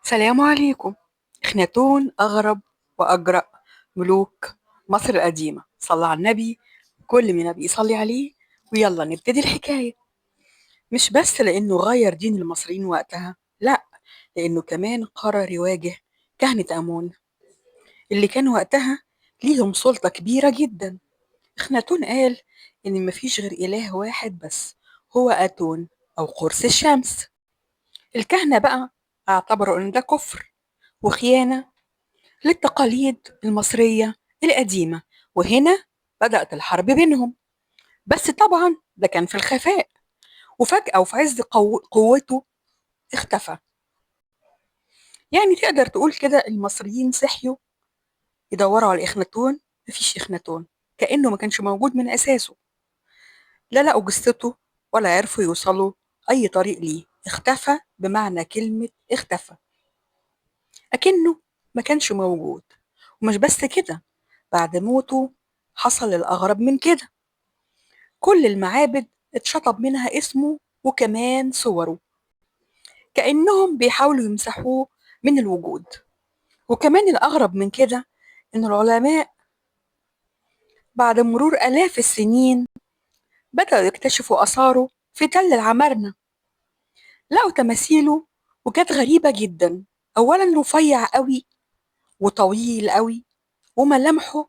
سلام عليكم. إخناتون أغرب وأجرأ ملوك مصر القديمة. صلى على النبي، كل من نبي يصلي عليه. ويلا نبتدي الحكاية. مش بس لأنه غير دين المصريين وقتها، لأ، لأنه كمان قرر يواجه كهنة آمون اللي كان وقتها ليهم سلطة كبيرة جدا. إخناتون قال إن مفيش غير إله واحد بس، هو آتون أو قرص الشمس. الكهنة بقى اعتبروا إن ده كفر وخيانة للتقاليد المصرية القديمة، وهنا بدأت الحرب بينهم. بس طبعا ده كان في الخفاء، وفجأة وفي عز قوته اختفى. يعني تقدر تقول كده المصريين صحيوا يدوروا على إخناتون، مفيش إخناتون، كأنه ما كانش موجود من أساسه. لا لقوا جثته ولا عرفوا يوصلوا أي طريق ليه. اختفى بمعنى كلمة اختفى، أكنه ما كانش موجود. ومش بس كده، بعد موته حصل الأغرب من كده. كل المعابد اتشطب منها اسمه وكمان صوره، كأنهم بيحاولوا يمسحوه من الوجود. وكمان الأغرب من كده إن العلماء بعد مرور آلاف السنين بدأوا يكتشفوا آثاره في تل العمارنة. لقوا تماثيله وكانت غريبة جدا. أولا رفيع قوي وطويل قوي، وملامحه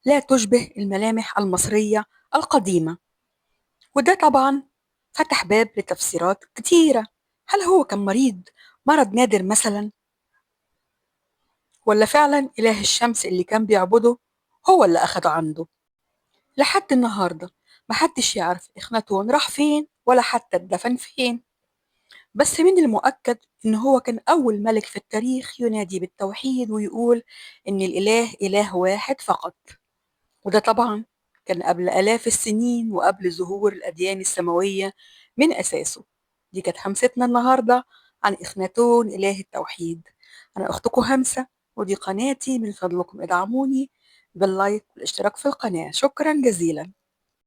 لا تشبه الملامح المصرية القديمة. وده طبعا فتح باب لتفسيرات كتيرة. هل هو كان مريض مرض نادر مثلا، ولا فعلا إله الشمس اللي كان بيعبده هو اللي أخده عنده؟ لحد النهاردة محدش يعرف إخناتون راح فين ولا حتى اتدفن فين. بس من المؤكد إن هو كان أول ملك في التاريخ ينادي بالتوحيد ويقول إن الإله إله واحد فقط. وده طبعا كان قبل آلاف السنين وقبل ظهور الأديان السماوية من أساسه. دي كانت همستنا النهاردة عن إخناتون إله التوحيد. أنا أختكم همسة، ودي قناتي، من فضلكم ادعموني باللايك والاشتراك في القناة. شكرا جزيلا.